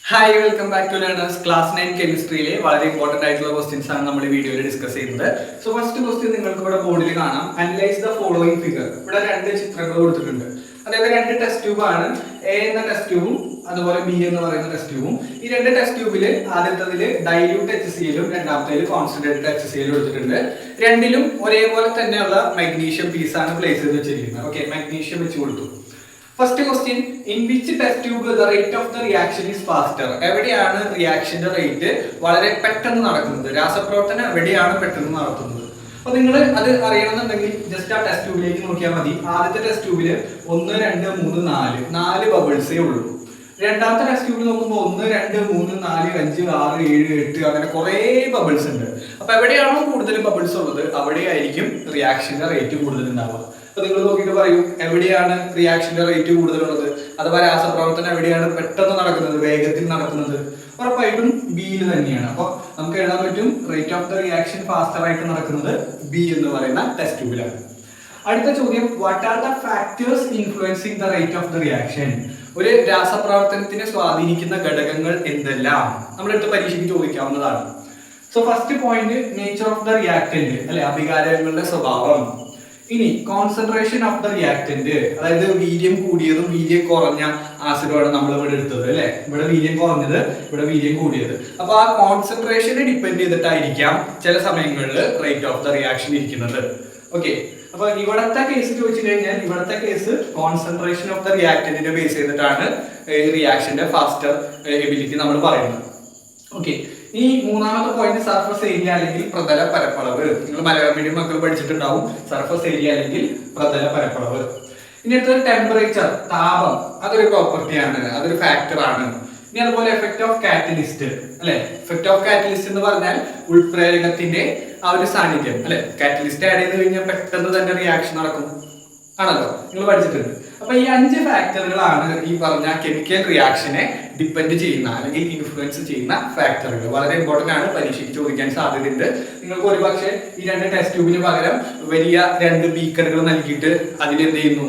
Hi, welcome back to Learners Class 9 Chemistry. Very important questions are we video discuss. So first question നിങ്ങൾക്ക് board analyze the following figure. ഇവിടെ രണ്ട് ചിത്രങ്ങൾ കൊടുത്തിട്ടുണ്ട്. അതായത് രണ്ട് test tube ആണ്. A എന്ന ടെസ്റ്റ് ട്യൂബും അതുപോലെ B എന്ന് പറയുന്ന ടെസ്റ്റ് ട്യൂബും. ഈ രണ്ട് ടെസ്റ്റ് ട്യൂബിൽ ആദ്യത്തേതിൽ dilute HCl ഉം രണ്ടാമത്തേതിൽ concentrated HCl കൊടുത്തിട്ടുണ്ട്. രണ്ടിലും ഒരേപോലെ തന്നെയുള്ള magnesium piece ആണ് പ്ലേസ് ചെയ്ത് വെച്ചിരിക്കുന്നത്. ഓക്കേ, magnesium വെച്ച് കൊടുത്തു. First question, in which test tube the rate of the reaction is faster? എവിടെയാണ് റിയാക്ഷന്റെ റേറ്റ് വളരെ പെട്ടെന്ന് നടക്കുന്നത്? രാസപ്രവർത്തനം എവിടെയാണ് പെട്ടെന്ന് നടത്തുന്നത്? അപ്പോൾ നിങ്ങൾ അത് അറിയണമെന്നുണ്ടെങ്കിൽ ജസ്റ്റ് ആ ടെസ്റ്റ് ട്യൂബിലേക്ക് നോക്കിയാൽ മതി. ആദ്യത്തെ ടെസ്റ്റ് ട്യൂബിൽ 1 2 3 4 4 ബബിൾസേ ഉള്ളൂ. രണ്ടാമത്തെ ടെസ്റ്റ് ട്യൂബിൽ നോക്കുമ്പോൾ 1 2 3 4 5 6 7 8 അങ്ങനെ കുറേ ബബിൾസ് ഉണ്ട്. അപ്പോൾ എവിടെയാണോ കൂടുതൽ ബബിൾസ് ഉള്ളത് അവിടെയായിരിക്കും റിയാക്ഷന്റെ റേറ്റ് കൂടുതൽ ഉണ്ടാവുക. അപ്പോൾ നിങ്ങൾ നോക്കിയിട്ട് പറയൂ, എവിടെയാണ് റിയാക്ഷന്റെ റേറ്റ് കൂടുതലുള്ളത് അഥവാ രാസപ്രവർത്തനം എവിടെയാണ് പെട്ടെന്ന് നടക്കുന്നത്, വേഗത്തിൽ നടക്കുന്നത്? ഉറപ്പായിട്ടും ബിയിൽ തന്നെയാണ്. അപ്പോൾ നമുക്ക് എഴുതാൻ പറ്റും rate of the reaction faster ആയിട്ട് നടക്കുന്നത് ബി എന്ന് പറയുന്ന ടെസ്റ്റ് ട്യൂബിലാണ്. അടുത്ത ചോദ്യം, what are the factors influencing the rate of the reaction? ഒരു രാസപ്രവർത്തനത്തിനെ സ്വാധീനിക്കുന്ന ഘടകങ്ങൾ എന്തെല്ലാം? നമ്മുടെ അടുത്ത് പരീക്ഷയ്ക്ക് ചോദിക്കാവുന്നതാണ്. So first point, nature of the reactant അല്ലെ, അഭികാരങ്ങളുടെ സ്വഭാവം. ഇനി കോൺസെൻട്രേഷൻ ഓഫ് ദ റിയാക്ടന്റ്, അതായത് വീര്യം കൂടിയതും വീര്യം കുറഞ്ഞ ആസിഡുമാണ് നമ്മൾ ഇവിടെ എടുത്തത് അല്ലെ. ഇവിടെ വീര്യം കുറഞ്ഞത്, ഇവിടെ വീര്യം കൂടിയത്. അപ്പൊ ആ കോൺസെൻട്രേഷനെ ഡിപ്പെൻഡ് ചെയ്തിട്ടായിരിക്കാം ചില സമയങ്ങളിൽ റേറ്റ് ഓഫ് ദ റിയാക്ഷൻ ഇരിക്കുന്നത്. ഓക്കെ, അപ്പൊ ഇവിടത്തെ കേസ് ചോദിച്ചു കഴിഞ്ഞാൽ ഇവിടത്തെ കേസ് കോൺസെൻട്രേഷൻ ഓഫ് ദ റിയാക്ടന്റിനെ ബേസ് ചെയ്തിട്ടാണ് റിയാക്ഷന്റെ ഫാസ്റ്റർ എബിലിറ്റി നമ്മൾ പറയുന്നത്. ഓക്കെ, ഈ മൂന്നാമത്തെ പോയിന്റ് സർഫസ് ഏരിയ അല്ലെങ്കിൽ പ്രതല പരപ്പളവ്. നിങ്ങൾ മലയാളം മീഡിയം മക്കൾ പഠിച്ചിട്ടുണ്ടാവും സർഫസ് ഏരിയ അല്ലെങ്കിൽ പ്രതല പരപ്പളവ്. ഇനി അടുത്തൊരു ടെമ്പറേച്ചർ, താപം, അതൊരു പ്രോപ്പർട്ടിയാണ്, അതൊരു ഫാക്ടർ ആണ്. ഇനി അതുപോലെ എഫക്ട് ഓഫ് കാറ്റലിസ്റ്റ് അല്ലെ. എഫക്ട് ഓഫ് കാറ്റലിസ്റ്റ് എന്ന് പറഞ്ഞാൽ ഉൾപ്രേരകത്തിന്റെ ആ ഒരു സാന്നിധ്യം അല്ലെ. കാറ്റലിസ്റ്റ് ആഡ് ചെയ്ത് കഴിഞ്ഞാൽ പെട്ടെന്ന് തന്നെ റിയാക്ഷൻ നടക്കും ആണല്ലോ, നിങ്ങൾ പഠിച്ചിട്ടുണ്ട്. അപ്പൊ ഈ 5 ഫാക്ടറുകളാണ് ഈ പറഞ്ഞ കെമിക്കൽ റിയാക്ഷനെ ഡിപ്പെൻഡ് ചെയ്യുന്ന അല്ലെങ്കിൽ ഇൻഫ്ലുവൻസ് ചെയ്യുന്ന ഫാക്ടറുകൾ. വളരെ ഇമ്പോർട്ടന്റ് ആണ്, പരീക്ഷയ്ക്ക് ചോദിക്കാൻ സാധ്യതയുണ്ട്. നിങ്ങൾക്ക് ഒരുപക്ഷെ ഈ 2 ടെസ്റ്റ് ട്യൂബിന് പകരം വലിയ 2 ബീക്കറുകൾ നൽകിയിട്ട് അതിലെന്ത് ചെയ്യുന്നു,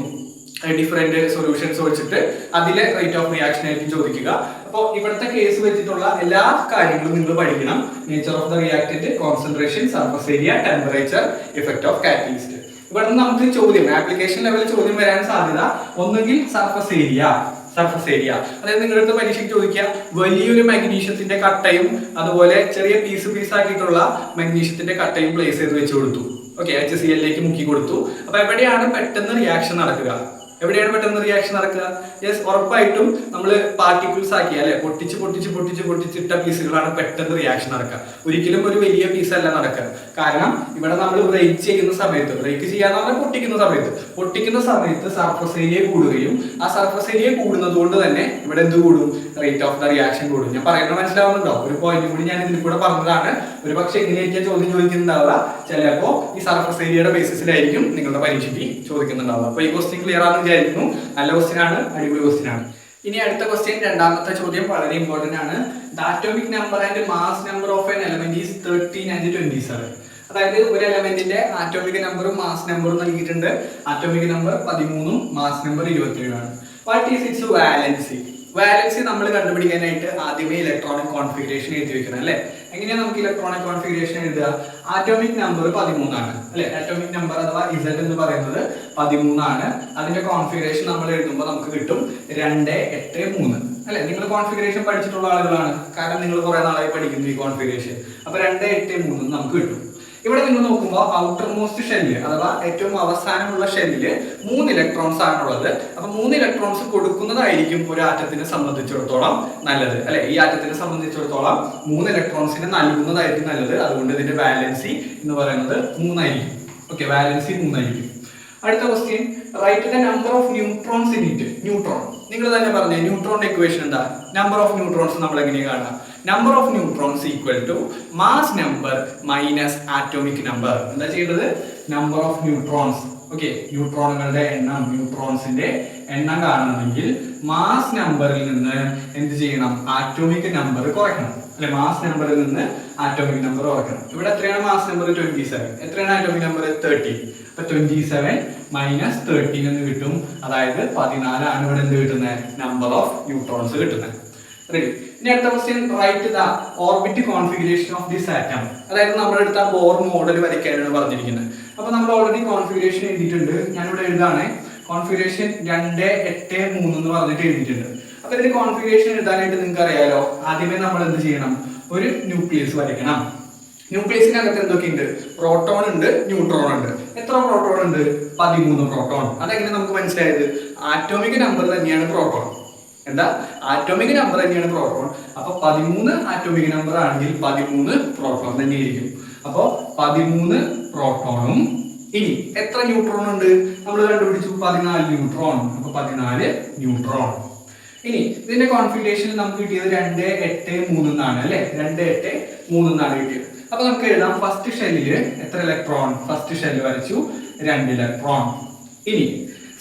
ഡിഫറെന്റ് സൊല്യൂഷൻസ് വെച്ചിട്ട് അതിലെ റേറ്റ് ഓഫ് റിയാക്ഷൻ ആയിരിക്കും ചോദിക്കുക. അപ്പോൾ ഇവിടുത്തെ കേസ് വെച്ചിട്ടുള്ള എല്ലാ കാര്യങ്ങളും നിങ്ങൾ പഠിക്കണം. Nature of the reactant, concentration, surface area, temperature, effect of catalyst. ഇവിടെ നമുക്ക് ചോദ്യം, ആപ്ലിക്കേഷൻ ലെവലിൽ ചോദ്യം വരാൻ സാധ്യത ഒന്നുകിൽ സർഫസ് ഏരിയ, അതായത് നിങ്ങളുടെ പരീക്ഷയ്ക്ക് ചോദിക്കുക വലിയൊരു മഗ്നീഷ്യത്തിന്റെ കട്ടയും അതുപോലെ ചെറിയ പീസ് ആക്കിയിട്ടുള്ള മഗ്നീഷ്യത്തിന്റെ കട്ടയും പ്ലേസ് ചെയ്ത് വെച്ച് കൊടുത്തു. ഓക്കെ, HCl മുക്കി കൊടുത്തു. അപ്പൊ എവിടെയാണ് പെട്ടെന്ന് റിയാക്ഷൻ നടക്കുക? യെസ്, ഉറപ്പായിട്ടും നമ്മൾ പാർട്ടിക്കിൾസ് ആക്കി അല്ലെ, പൊട്ടിച്ചിട്ട പീസുകളാണ് പെട്ടെന്ന് റിയാക്ഷൻ നടക്കുക. ഒരിക്കലും ഒരു വലിയ പീസ് അല്ല നടക്കുക. കാരണം ഇവിടെ നമ്മൾ ബ്രേക്ക് ചെയ്യുന്ന സമയത്ത്, ബ്രേക്ക് ചെയ്യാന്ന് പറഞ്ഞാൽ പൊട്ടിക്കുന്ന സമയത്ത് സർഫസ് ഏരിയ കൂടുകയും ആ സർഫസ് ഏരിയ കൂടുന്നത് കൊണ്ട് തന്നെ ഇവിടെ എന്ത് കൂടും, റേറ്റ് ഓഫ് ദ റിയാക്ഷൻ കൂടും. ഞാൻ പറയുന്നത് മനസ്സിലാവുന്നുണ്ടോ? ഒരു പോയിന്റ് കൂടി ഞാൻ ഇതിൽ കൂടെ പറഞ്ഞതാണ്. ഒരു പക്ഷെ എങ്ങനെയായിരിക്കും ചോദ്യം ചോദിക്കുന്നുണ്ടാവുക, ചിലപ്പോ ഈ സർഫസ് ഏരിയയുടെ ബേസിസിലായിരിക്കും നിങ്ങളുടെ പരീക്ഷയ്ക്ക് ചോദിക്കുന്നുണ്ടാവുക. അപ്പൊ ഈ ക്വസ്റ്റ്യൻ ക്ലിയർ ആണെന്ന് വിചാരിക്കുന്നു. നല്ല ക്വസ്റ്റ്യൻ ആണ്, അടിപൊളി ക്വസ്റ്റ്യൻ ആണ്. ഇനി അടുത്ത ക്വസ്റ്റ്യൻ, രണ്ടാമത്തെ ചോദ്യം വളരെ ഇമ്പോർട്ടന്റ് ആണ്. The atomic number and mass number of N element is 13 and 27. അതായത് ഒരു എലമെന്റിന്റെ ആറ്റോമിക് നമ്പറും മാസ് നമ്പറും നൽകിയിട്ടുണ്ട്. ആറ്റോമിക് നമ്പർ 13ഉം മാസ് നമ്പർ 27ആണ്. What is its valency? Valency നമ്മൾ കണ്ടുപിടിക്കാനായിട്ട് ആദ്യമേ ഇലക്ട്രോണിക് കോൺഫിഗറേഷൻ എഴുതി വെക്കണം അല്ലെ. എങ്ങനെയാ നമുക്ക് ഇലക്ട്രോണിക് കോൺഫിഗറേഷൻ എഴുതുക? ആറ്റോമിക് നമ്പർ 13 ആണ് അല്ലെ. ആറ്റോമിക് നമ്പർ അഥവാ Z എന്ന് പറയുന്നത് 13 ആണ്. അതിന്റെ കോൺഫിഗറേഷൻ നമ്മൾ എഴുതുമ്പോൾ നമുക്ക് കിട്ടും 2 8 3 അല്ലെ. നിങ്ങൾ കോൺഫിഗറേഷൻ പഠിച്ചിട്ടുള്ള ആളുകളാണ്, കാരണം നിങ്ങൾ കുറെ നാളായി പഠിക്കുന്നു ഈ കോൺഫിഗറേഷൻ. അപ്പൊ 2 8 3 നമുക്ക് കിട്ടും. ഇവിടെ നിങ്ങൾ നോക്കുമ്പോൾ ഔട്ടർ മോസ്റ്റ് ഷെല്ല് അഥവാ ഏറ്റവും അവസാനമുള്ള ഷെല്ലില് 3 ഇലക്ട്രോൺസ് ആണുള്ളത്. അപ്പൊ 3 ഇലക്ട്രോൺസ് കൊടുക്കുന്നതായിരിക്കും ഒരു ആറ്റത്തിനെ സംബന്ധിച്ചിടത്തോളം നല്ലത് അല്ലെ. ഈ ആറ്റത്തിനെ സംബന്ധിച്ചിടത്തോളം 3 ഇലക്ട്രോൺസിനെ നൽകുന്നതായിരിക്കും നല്ലത്. അതുകൊണ്ട് ഇതിന്റെ വാലൻസി എന്ന് പറയുന്നത് 3 ആയിരിക്കും. ഓക്കെ, വാലൻസി 3 ആയിരിക്കും. അടുത്ത question, write the number of neutrons in it. Neutron നിങ്ങൾ തന്നെ പറഞ്ഞേ, ന്യൂട്രോണിന്റെ ഇക്വേഷൻ എന്താ? നമ്പർ ഓഫ് ന്യൂട്രോൺസ് നമ്മൾ എങ്ങനെയാണ് കാണുക? Number of neutrons equal to mass number minus atomic number. എന്താ ചെയ്യേണ്ടത്? Number of neutrons. ഓക്കെ, ന്യൂട്രോണുകളുടെ എണ്ണം, ന്യൂട്രോൺസിന്റെ എണ്ണം കാണണമെങ്കിൽ മാസ് നമ്പറിൽ നിന്ന് എന്ത് ചെയ്യണം? ആറ്റോമിക് നമ്പർ കുറയ്ക്കണം അല്ലെ. മാസ് നമ്പറിൽ നിന്ന് ആറ്റോമിക് നമ്പർ കുറയ്ക്കണം. ഇവിടെ എത്രയാണ് മാസ് നമ്പർ? 27. എത്രയാണ് ആറ്റോമിക് നമ്പർ? 13. അപ്പൊ 27 മൈനസ് 13 എന്ന് കിട്ടും. അതായത് 14 ആണ് ഇവിടെ എന്ത് കിട്ടുന്നത്? നമ്പർ ഓഫ് ന്യൂട്രോൺസ് കിട്ടുന്നത്. റെഡി. ഇനി അടുത്ത question, write the orbit configuration of this atom. അതായത് നമ്മുടെ അടുത്ത ബോർ മോഡൽ വരയ്ക്കാനാണ് പറഞ്ഞിരിക്കുന്നത്. അപ്പൊ നമ്മൾ ഓൾറെഡി കോൺഫിഗറേഷൻ എഴുതിയിട്ടുണ്ട്. ഞാനിവിടെ എഴുതാണ് കോൺഫിഗറേഷൻ 2, 8, 3 എന്ന് പറഞ്ഞിട്ട് എഴുതിയിട്ടുണ്ട്. അപ്പൊ ഇതിന്റെ കോൺഫിഗറേഷൻ എഴുതാനായിട്ട് നിങ്ങൾക്ക് അറിയാലോ, ആദ്യമേ നമ്മൾ എന്ത് ചെയ്യണം, ഒരു ന്യൂക്ലിയസ് വരയ്ക്കണം. ന്യൂക്ലിയസിനകത്ത് എന്തൊക്കെയുണ്ട്, പ്രോട്ടോൺ ഉണ്ട്, ന്യൂട്രോൺ ഉണ്ട്. എത്ര പ്രോട്ടോൺ ഉണ്ട്, 13 പ്രോട്ടോൺ. അതെങ്ങനെ നമുക്ക് മനസ്സിലായത്, ആറ്റോമിക് നമ്പർ തന്നെയാണ് പ്രോട്ടോൺ. എന്താ, ആറ്റോമിക് നമ്പർ തന്നെയാണ് പ്രോട്ടോൺ. അപ്പൊ 13 ആറ്റോമിക് നമ്പർ ആണെങ്കിൽ 13 പ്രോട്ടോൺ തന്നെയായിരിക്കും. അപ്പൊ 13 പ്രോട്ടോണും, ഇനി എത്ര ന്യൂട്രോൺ ഉണ്ട് നമ്മൾ കണ്ടുപിടിച്ചു, 14 ന്യൂട്രോൺ. അപ്പൊ 14 ന്യൂട്രോൺ. ഇനി ഇതിന്റെ കോൺഫിഗറേഷൻ നമുക്ക് കിട്ടിയത് 2, 8, 3 എന്നാണ് അല്ലെ, 2, 8, 3 എന്നാണ് കിട്ടിയത്. അപ്പൊ നമുക്ക് എഴുതാം, ഫസ്റ്റ് ഷെല്ലില് എത്ര ഇലക്ട്രോൺ, ഫസ്റ്റ് ഷെല്ല് വരച്ചു 2 ഇലക്ട്രോൺ. ഇനി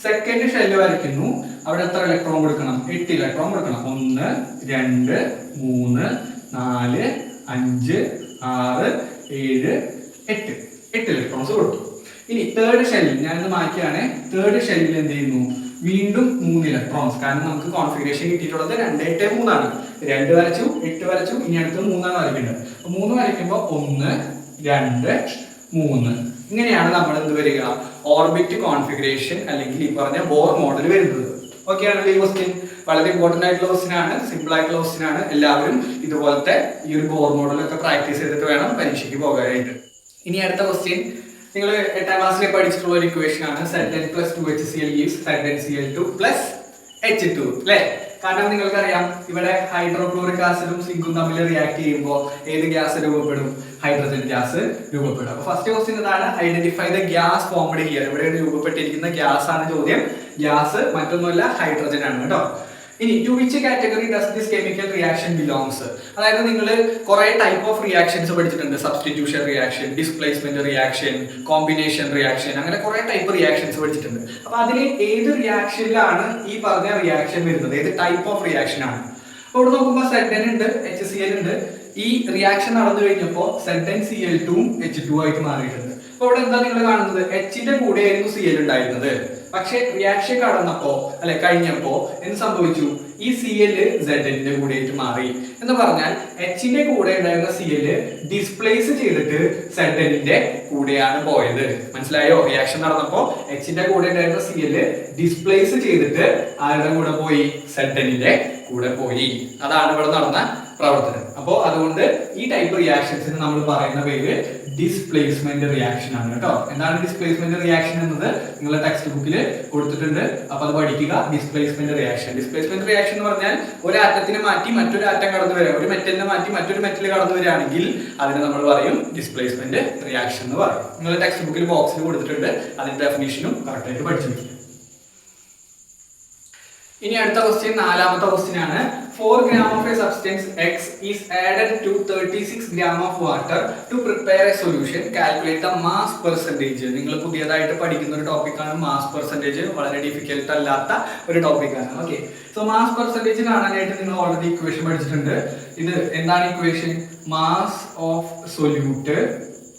സെക്കൻഡ് ഷെല്ല് വരയ്ക്കുന്നു, അവിടെ എത്ര ഇലക്ട്രോൺ കൊടുക്കണം, 8 ഇലക്ട്രോൺ കൊടുക്കണം. 1, 2, 3, 4, 5, 6, 7, 8 ഇലക്ട്രോൺസ് കൊടുത്തു. ഇനി തേർഡ് ഷെല്ലിൽ ഞാനിത് മാറ്റിയാണ്, തേർഡ് ഷെല്ലിൽ എന്ത് ചെയ്യുന്നു, വീണ്ടും 3 ഇലക്ട്രോൺസ്. കാരണം നമുക്ക് കോൺഫിഗറേഷൻ കിട്ടിയിട്ടുള്ളത് 2, 8, 3 ആണ്. 2 വരച്ചു, 8 വരച്ചു, ഇനി അടുത്ത് 3 ആണ് വരയ്ക്കേണ്ടത്. 3 വരയ്ക്കുമ്പോൾ 1, 2, 3 ഇങ്ങനെയാണ് നമ്മൾ എന്ത് വരിക, ഓർബിറ്റ് കോൺഫിഗറേഷൻ അല്ലെങ്കിൽ ഈ പറഞ്ഞ ബോർ മോഡൽ വരുന്നത്. ഓക്കെ ആണല്ലോ ഈ ക്വസ്റ്റ്യൻ? വളരെ ഇമ്പോർട്ടന്റ് ആയിട്ടുള്ള ക്വസ്റ്റ്യൻ ആണ്, സിമ്പിൾ ആയിട്ടുള്ള ക്വസ്റ്റ്യൻ ആണ്. എല്ലാവരും ഇതുപോലത്തെ ഈ ഒരു ബോർ മോഡലൊക്കെ പ്രാക്ടീസ് ചെയ്തിട്ട് വേണം പരീക്ഷയ്ക്ക് പോകാനായിട്ട്. ഇനി അടുത്ത ക്വസ്റ്റ്യൻ, നിങ്ങൾ 8ാം ക്ലാസ്സിലെ പഠിച്ചിട്ടുള്ള ഒരു ഇക്വേഷൻ ആണ്, Zn + 2HCl gives ZnCl2 + H2 അല്ലേ? കാരണം നിങ്ങൾക്കറിയാം, ഇവിടെ ഹൈഡ്രോക്ലോറിക് ആസിഡും സിങ്കും തമ്മിൽ റിയാക്ട് ചെയ്യുമ്പോൾ ഏത് ഗ്യാസ് രൂപപ്പെടും, ഹൈഡ്രജൻ ഗ്യാസ് രൂപപ്പെടും. അപ്പൊ ഫസ്റ്റ് ക്വസ്റ്റ്യൻ ഇതാണ്, identify the gas formed here. ഇവിടെ രൂപപ്പെട്ടിരിക്കുന്ന ഗ്യാസ് ആണ് ചോദ്യം. ഗ്യാസ് മറ്റൊന്നുമല്ല, ഹൈഡ്രജൻ ആണ് കേട്ടോ. ഇനി to which category does this chemical reaction belongs? അതായത് നിങ്ങൾ കുറെ ടൈപ്പ് ഓഫ് റിയാക്ഷൻസ് പഠിച്ചിട്ടുണ്ട്, substitution reaction, displacement reaction, combination reaction, അങ്ങനെ കുറെ ടൈപ്പ് റിയാക്ഷൻസ് പഠിച്ചിട്ടുണ്ട്. അപ്പൊ അതിൽ ഏത് റിയാക്ഷനിലാണ് ഈ പറഞ്ഞ റിയാക്ഷൻ വരുന്നത്, ഏത് ടൈപ്പ് ഓഫ് റിയാക്ഷൻ ആണ്? അപ്പൊ ഇവിടെ നോക്കുമ്പോൾ Zn ഉണ്ട്, HCl ഉണ്ട്. ഈ റിയാക്ഷൻ നടന്നു കഴിഞ്ഞപ്പോൾ ZnCl2 H2 ആയിട്ട് മാറിയിട്ടുണ്ട്. അപ്പൊ ഇവിടെ എന്താ നിങ്ങൾ കാണുന്നത്, Hന്റെ കൂടെ ആയിരുന്നു Cl ഉണ്ടായിരുന്നത്. പക്ഷെ റിയാക്ഷൻ കഴിഞ്ഞപ്പോ എന്ത് സംഭവിച്ചു, ഈ Cl Zn കൂടെ ആയിട്ട് മാറി. എന്ന് പറഞ്ഞാൽ Hന്റെ കൂടെ ഉണ്ടായിരുന്ന Cl ഡിസ്പ്ലേസ് ചെയ്തിട്ട് Zn കൂടെയാണ് പോയത്. മനസ്സിലായോ? റിയാക്ഷൻ നടന്നപ്പോ Hന്റെ കൂടെ ഉണ്ടായിരുന്ന Cl ഡിസ്പ്ലേസ് ചെയ്തിട്ട് ആരുടെ കൂടെ പോയി, Zn കൂടെ പോയി. അതാണ് ഇവിടെ നടന്ന പ്രവർത്തനം. അപ്പോൾ അതുകൊണ്ട് ഈ ടൈപ്പ് റിയാക്ഷൻസിന് നമ്മൾ പറയുന്ന പേര് ഡിസ്പ്ലേസ്മെന്റ് റിയാക്ഷൻ ആണ് കേട്ടോ. എന്താണ് ഡിസ്പ്ലേസ്മെന്റ് റിയാക്ഷൻ എന്നത് നിങ്ങളുടെ ടെക്സ്റ്റ് ബുക്കിൽ കൊടുത്തിട്ടുണ്ട്. അപ്പൊ അത് പഠിക്കുക. ഡിസ്പ്ലേസ്മെന്റ് റിയാക്ഷൻ എന്ന് പറഞ്ഞാൽ ഒരു ആറ്റത്തിനെ മാറ്റി മറ്റൊരു ആറ്റം കടന്നു വരിക, ഒരു മെറ്റലിനെ മാറ്റി മറ്റൊരു മെറ്റൽ കടന്നു വരികയാണെങ്കിൽ അതിന് നമ്മൾ പറയും ഡിസ്പ്ലേസ്മെന്റ് റിയാക്ഷൻ എന്ന് പറയും. നിങ്ങളുടെ ടെക്സ്റ്റ് ബുക്കിൽ ബോക്സിൽ കൊടുത്തിട്ടുണ്ട്, അതിന്റെ ഡെഫിനിഷനും കറക്റ്റ് ആയിട്ട് പഠിച്ചു വെക്കുക. ഇനി അടുത്ത ക്വസ്റ്റ്യൻ, 4ാമത്തെ ക്വസ്റ്റ്യൻ ആണ്. 4 gram of a substance X is added to 36 gram of water to prepare a solution. Calculate the mass percentage. നിങ്ങൾ പുതിയതായിട്ട് പഠിക്കുന്ന ഒരു ടോപ്പിക്കാണ് മാസ് പെർസെന്റേജ്. വളരെ ഡിഫിക്കൽട്ട് അല്ലാത്ത ഒരു ടോപ്പിക്കാണ്. ഓക്കെ, സോ മാസ് പെർസെന്റേജ് കാണാനായിട്ട് നിങ്ങൾ ഓൾറെഡി ഇക്വേഷൻ പഠിച്ചിട്ടുണ്ട്. ഇത് എന്താണ് ഇക്വേഷൻ? മാസ് ഓഫ് സൊല്യൂട്ട്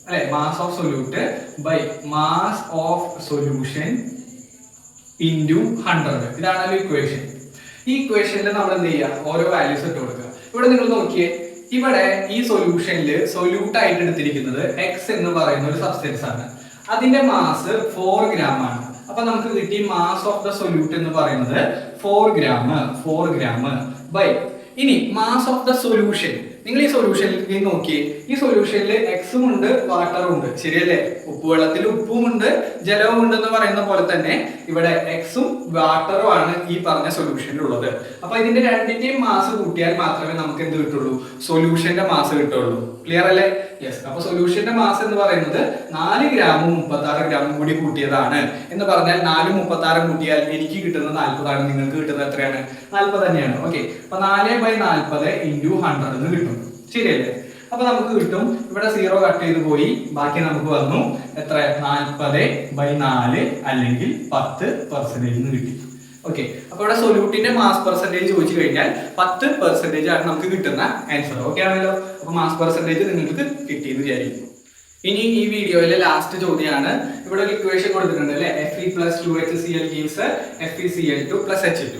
അല്ലെ, mass of solute by mass of solution into 100. ഇതാണല്ലോ ഇക്വേഷൻ. ഈ ഇക്വേഷനിൽ നമ്മൾ എന്ത് ചെയ്യുക, ഓരോ വാല്യൂസ് ഇട്ട് കൊടുക്കുക. ഇവിടെ നിങ്ങൾ നോക്കിയേ, ഇവിടെ ഈ സൊല്യൂഷനിൽ സൊല്യൂട്ട് ആയിട്ട് എടുത്തിരിക്കുന്നത് എക്സ് എന്ന് പറയുന്ന ഒരു സബ്സ്റ്റൻസ് ആണ്. അതിന്റെ മാസ് 4 gram ആണ്. അപ്പൊ നമുക്ക് കിട്ടി മാസ് ഓഫ് ദ സൊല്യൂട്ട് എന്ന് പറയുന്നത് 4 gram ബൈ, ഇനി മാസ് ഓഫ് ദ സൊല്യൂഷൻ. നിങ്ങൾ ഈ സൊല്യൂഷനിലേക്ക് നോക്കിയേ, ഈ സൊല്യൂഷനിൽ എക്സും ഉണ്ട് വാട്ടറും ഉണ്ട്, ശരിയല്ലേ? ഉപ്പുവെള്ളത്തിൽ ഉപ്പും ഉണ്ട് ജലവും ഉണ്ട് എന്ന് പറയുന്ന പോലെ തന്നെ ഇവിടെ എക്സും വാട്ടറും ആണ് ഈ പറഞ്ഞ സൊല്യൂഷനിൽ ഉള്ളത്. അപ്പൊ ഇതിന്റെ രണ്ടിന്റെയും മാസ് കൂട്ടിയാൽ മാത്രമേ നമുക്ക് എന്ത് കിട്ടുള്ളൂ, സൊല്യൂഷന്റെ മാസ് കിട്ടുള്ളൂ. ക്ലിയർ അല്ലേ? യെസ്. അപ്പൊ സൊല്യൂഷന്റെ മാസ് എന്ന് പറയുന്നത് 4 ഗ്രാമും 36 ഗ്രാമും കൂടി കൂട്ടിയതാണ്. എന്ന് പറഞ്ഞാൽ 4 36 കൂട്ടിയാൽ എനിക്ക് കിട്ടുന്നത് 40 ആണ്. നിങ്ങൾക്ക് കിട്ടുന്നത് എത്രയാണ്? 40 തന്നെയാണ്. ഓക്കെ, അപ്പൊ 4/40 × 100 എന്ന് കിട്ടും, ശരിയല്ലേ? അപ്പൊ നമുക്ക് കിട്ടും, ഇവിടെ 0 കട്ട് ചെയ്ത് പോയി, ബാക്കി നമുക്ക് വന്നു എത്ര? 40/4 അല്ലെങ്കിൽ 10% എന്ന് കിട്ടി. ഓക്കെ, അപ്പൊ ഇവിടെ സൊല്യൂട്ടിന്റെ മാസ് പെർസെന്റേജ് ചോദിച്ചു കഴിഞ്ഞാൽ 10% ആണ് നമുക്ക് കിട്ടുന്ന ആൻസർ. ഓക്കെ ആണല്ലോ? അപ്പൊ മാസ് പെർസെന്റേജ് നിങ്ങൾക്ക് കിട്ടിയെന്ന് വിചാരിക്കും. ഇനി ഈ വീഡിയോയിലെ ലാസ്റ്റ് ചോദ്യമാണ്. ഇവിടെ ഒരു ഇക്വേഷൻ കൊടുത്തിട്ടുണ്ട് അല്ലെ, Fe + 2HCl gives FeCl2 + H2.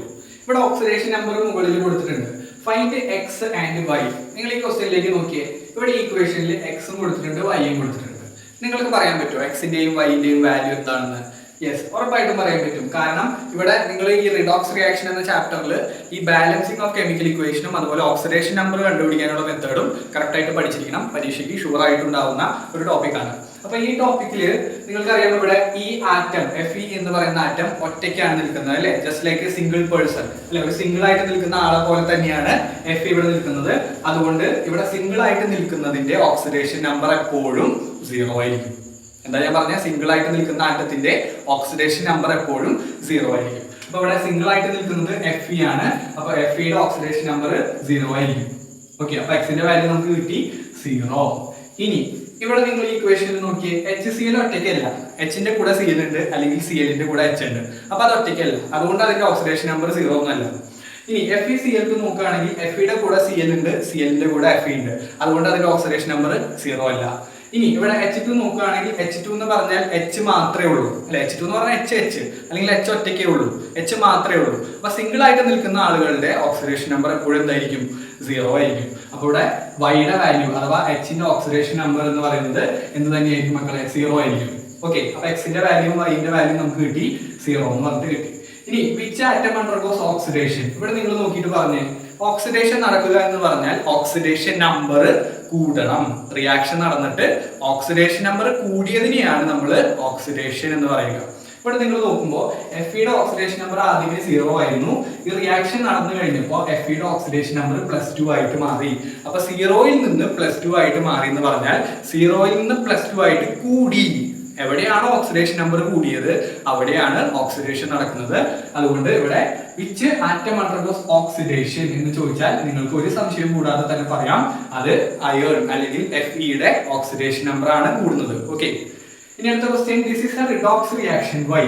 ഇവിടെ ഓക്സിഡേഷൻ നമ്പർ മുകളിൽ കൊടുത്തിട്ടുണ്ട്. Find X and Y. നിങ്ങൾ ഈ ക്വസ്റ്റ്യനിലേക്ക് നോക്കിയേ, ഇവിടെ ഈ ഇക്വേഷനിൽ എക്സും കൊടുത്തിട്ടുണ്ട് വൈയും കൊടുത്തിട്ടുണ്ട്. നിങ്ങൾക്ക് പറയാൻ പറ്റുമോ എക്സിന്റെയും വൈന്റെയും വാല്യൂ എന്താണെന്ന്? യെസ്, ഉറപ്പായിട്ടും പറയാൻ പറ്റും. കാരണം ഇവിടെ നിങ്ങൾ ഈ റിഡോക്സ് റിയാക്ഷൻ എന്ന ചാപ്റ്ററിൽ ഈ ബാലൻസിങ് ഓഫ് കെമിക്കൽ ഇക്വേഷനും അതുപോലെ ഓക്സിഡേഷൻ നമ്പർ കണ്ടുപിടിക്കാനുള്ള മെത്തേഡും കറക്റ്റ് ആയിട്ട് പഠിച്ചിരിക്കണം. പരീക്ഷയ്ക്ക് ഷുവർ ആയിട്ടുണ്ടാവുന്ന ഒരു ടോപ്പിക്കാണ്. അപ്പൊ ഈ ടോപ്പിക്കില് നിങ്ങൾക്കറിയാം, ഇവിടെ ഈ ആറ്റം Fe എന്ന് പറയുന്ന ആറ്റം ഒറ്റയ്ക്കാണ് നിൽക്കുന്നത് അല്ലെ, just like A single person അല്ലെ, ഒരു സിംഗിൾ ആയിട്ട് നിൽക്കുന്ന ആളെ പോലെ തന്നെയാണ് Fe ഇവിടെ നിൽക്കുന്നത്. അതുകൊണ്ട് ഇവിടെ സിംഗിൾ ആയിട്ട് നിൽക്കുന്നതിന്റെ ഓക്സിഡേഷൻ നമ്പർ എപ്പോഴും 0 ആയിരിക്കും. എന്താ ഞാൻ പറഞ്ഞ, സിംഗിൾ ആയിട്ട് നിൽക്കുന്ന ആറ്റത്തിന്റെ ഓക്സിഡേഷൻ നമ്പർ എപ്പോഴും 0 ആയിരിക്കും. അപ്പൊ ഇവിടെ സിംഗിൾ ആയിട്ട് നിൽക്കുന്നത് Fe ആണ്. അപ്പൊ Feയുടെ ഓക്സിഡേഷൻ നമ്പർ 0 ആയിരിക്കും. ഓക്കെ, അപ്പൊ എക്സിന്റെ വാല്യൂ നമുക്ക് കിട്ടി 0. ഇനി ഇവിടെ നിങ്ങൾ ഈ ഇക്വേഷനിൽ നോക്കിയേ, HCl ഒറ്റയ്ക്കല്ല, എച്ചിന്റെ കൂടെ Cl ഉണ്ട് അല്ലെങ്കിൽ Clന്റെ കൂടെ H ഉണ്ട്. അപ്പൊ അത് ഒറ്റയ്ക്കല്ല, അതുകൊണ്ട് അതിന്റെ ഓക്സിഡേഷൻ നമ്പർ 0 ഒന്നല്ല. ഇനി FeCl2 നോക്കുകയാണെങ്കിൽ Feയുടെ കൂടെ Cl ഉണ്ട്, Clന്റെ കൂടെ Fe ഉണ്ട്, അതുകൊണ്ട് അതിന്റെ ഓക്സിഡേഷൻ നമ്പർ 0 അല്ല. ഇനി ഇവിടെ H2 നോക്കുകയാണെങ്കിൽ H2 എന്ന് പറഞ്ഞാൽ H മാത്രമേ ഉള്ളൂ അല്ലെ, H2 എന്ന് പറഞ്ഞാൽ H അല്ലെങ്കിൽ H ഒറ്റയ്ക്കേ ഉള്ളൂ, H മാത്രമേ ഉള്ളൂ. അപ്പൊ സിംഗിൾ ആയിട്ട് നിൽക്കുന്ന ആളുകളുടെ ഓക്സിഡേഷൻ നമ്പർ എപ്പോഴും എന്തായിരിക്കും? 0 ആയിരിക്കും. അപ്പൊ ഇവിടെ വൈയുടെ വാല്യൂ അഥവാ Hന്റെ ഓക്സിഡേഷൻ നമ്പർ എന്ന് പറയുന്നത് എന്ത് തന്നെയായിരിക്കും മക്കളെ? 0 ആയിരിക്കും. ഓക്കെ, അപ്പൊ എക്സിന്റെ വാല്യൂവും വൈന്റെ വാല്യൂ നമുക്ക് കിട്ടി 0 എന്ന് പറഞ്ഞിട്ട് കിട്ടി. ഇനി വിച്ച് ആറ്റം അണ്ടർഗോസ് ഓക്സിഡേഷൻ? ഇവിടെ നിങ്ങൾ നോക്കിയിട്ട് പറഞ്ഞേ, ഓക്സിഡേഷൻ നടക്കുക എന്ന് പറഞ്ഞാൽ ഓക്സിഡേഷൻ നമ്പർ കൂടണം. റിയാക്ഷൻ നടന്നിട്ട് ഓക്സിഡേഷൻ നമ്പർ കൂടിയതിനെയാണ് നമ്മൾ ഓക്സിഡേഷൻ എന്ന് പറയുക. ഇവിടെ നിങ്ങൾ നോക്കുമ്പോൾ Feയുടെ ഓക്സിഡേഷൻ നമ്പർ ആദ്യമേ 0 ആയിരുന്നു. ഈ റിയാക്ഷൻ നടന്നു കഴിഞ്ഞപ്പോൾ Feയുടെ ഓക്സിഡേഷൻ നമ്പർ +2 ആയിട്ട് മാറി. അപ്പൊ 0യിൽ നിന്ന് +2 ആയിട്ട് മാറി എന്ന് പറഞ്ഞാൽ 0യിൽ നിന്ന് +2 ആയിട്ട് കൂടി. എവിടെയാണോ ഓക്സിഡേഷൻ നമ്പർ കൂടിയത് അവിടെയാണ് ഓക്സിഡേഷൻ നടക്കുന്നത്. അതുകൊണ്ട് ഇവിടെ വിച്ച് ആറ്റം അണ്ടർഗോസ് ഓക്സിഡേഷൻ എന്ന് ചോദിച്ചാൽ നിങ്ങൾക്ക് ഒരു സംശയം കൂടാതെ തന്നെ പറയാം, അത് അയേൺ അല്ലെങ്കിൽ Feയുടെ ഓക്സിഡേഷൻ നമ്പർ ആണ് കൂടുന്നത്. ഓക്കെ, ഇനി അടുത്ത question, this is a redox reaction why?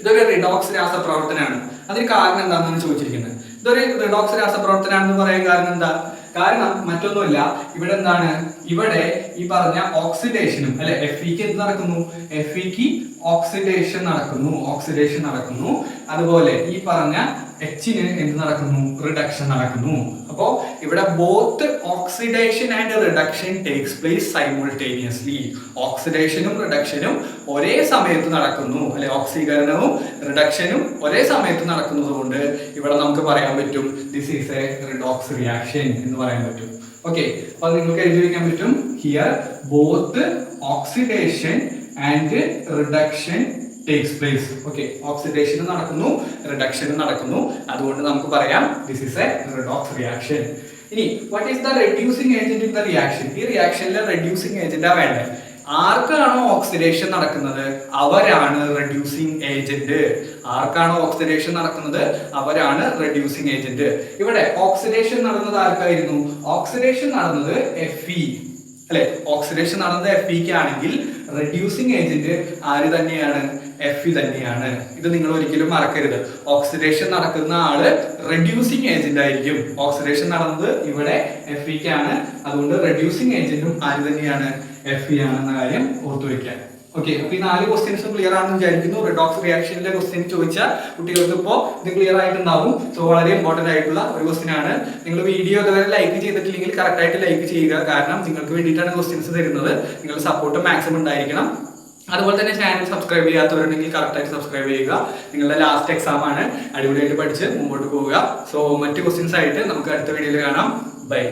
ഇതൊരു റിഡോക്സ് രാസപ്രവർത്തനമാണ്. അതിന് കാരണം എന്താണെന്ന് ചോദിച്ചിരിക്കുന്നത്. ഇതൊരു റിഡോക്സ് രാസപ്രവർത്തനമാണെന്ന് പറയാൻ കാരണം എന്താ? കാരണം മറ്റൊന്നുമില്ല, ഇവിടെ എന്താണ്, ഇവിടെ ഈ പറഞ്ഞ ഓക്സിഡേഷനും അല്ലെ, Feക്ക് എന്ത് നടക്കുന്നു? Feക്ക് ഓക്സിഡേഷൻ നടക്കുന്നു. അതുപോലെ ഈ പറഞ്ഞ Hന് എന്ത് നടക്കുന്നു? റിഡക്ഷൻ നടക്കുന്നു. അപ്പോ ഇവിടെ both oxidation and reduction takes place simultaneously. ഓക്സിഡേഷനും റിഡക്ഷനും ഒരേ സമയത്ത് നടക്കുന്നു അല്ലെ, ഓക്സീകരണവും റിഡക്ഷനും ഒരേ സമയത്ത് നടക്കുന്നത് കൊണ്ട് ഇവിടെ നമുക്ക് പറയാൻ പറ്റും this is a redox reaction എന്ന് പറയാൻ പറ്റും. ഓക്കെ, അപ്പൊ നിങ്ങൾക്ക് എഴുതി വയ്ക്കാൻ പറ്റും, here both oxidation and reduction takes place. Okay, oxidation നടക്കുന്നു, റിഡക്ഷൻ നടക്കുന്നു, അതുകൊണ്ട് നമുക്ക് പറയാം this is a redox reaction. ഇനി what is the reducing agent in the reaction? ഈ റിയാക്ഷനിലെ റെഡ്യൂസിങ് ഏജന്റാ വേണ്ടത്. ആർക്കാണോ ഓക്സിഡേഷൻ നടക്കുന്നത് അവരാണ് റെഡ്യൂസിങ് ഏജന്റ്. ആർക്കാണോ ഓക്സിഡേഷൻ നടക്കുന്നത് അവരാണ് റെഡ്യൂസിങ് ഏജന്റ്. ഇവിടെ ഓക്സിഡേഷൻ നടന്നത് ആർക്കായിരുന്നു? ഓക്സിഡേഷൻ നടന്നത് Fe അല്ലെ, ഓക്സിഡേഷൻ നടന്നത് Feക്ക് ആണെങ്കിൽ റെഡ്യൂസിങ് ഏജന്റ് ആര് തന്നെയാണ്? Fe തന്നെയാണ്. ഇത് നിങ്ങൾ ഒരിക്കലും മറക്കരുത്. ഓക്സിഡേഷൻ നടക്കുന്ന ആള് റെഡ്യൂസിങ് ഏജന്റ് ആയിരിക്കും. ഓക്സിഡേഷൻ നടന്നത് ഇവിടെ Feക്കാണ്, അതുകൊണ്ട് റെഡ്യൂസിങ് ഏജന്റും ആര് തന്നെയാണ്? Fe ആണെന്ന കാര്യം ഓർത്തു വെക്കാൻ. ഓക്കെ, അപ്പൊ ഈ 4 ക്വസ്റ്റ്യൻസ് ക്ലിയർ ആണെന്ന് വിചാരിക്കുന്നു. റിഡോക്സ് റിയാക്ഷനിലെ ക്വസ്റ്റ്യൻ ചോദിച്ചാൽ കുട്ടികൾക്ക് ഇപ്പോൾ ഇത് ക്ലിയർ ആയിട്ടുണ്ടാവും. സോ വളരെ ഇമ്പോർട്ടന്റ് ആയിട്ടുള്ള ഒരു ക്വസ്റ്റ്യൻ ആണ്. നിങ്ങൾ വീഡിയോ ഇതുവരെ ലൈക്ക് ചെയ്തിട്ടില്ലെങ്കിൽ കറക്റ്റ് ആയിട്ട് ലൈക്ക് ചെയ്യുക. കാരണം നിങ്ങൾക്ക് വേണ്ടിയിട്ടാണ് ക്വസ്റ്റ്യൻസ് തരുന്നത്. നിങ്ങളുടെ സപ്പോർട്ട് മാക്സിമം ഉണ്ടായിരിക്കണം. അതുപോലെ തന്നെ ചാനൽ സബ്സ്ക്രൈബ് ചെയ്യാത്തവരുണ്ടെങ്കിൽ കറക്റ്റ് ആയിട്ട് സബ്സ്ക്രൈബ് ചെയ്യുക. നിങ്ങളുടെ ലാസ്റ്റ് എക്സാം ആണ്, അടിപൊളിയായിട്ട് പഠിച്ച് മുമ്പോട്ട് പോവുക. സോ മറ്റു ക്വസ്റ്റ്യൻസ് ആയിട്ട് നമുക്ക് അടുത്ത വീഡിയോയിൽ കാണാം. ബൈ.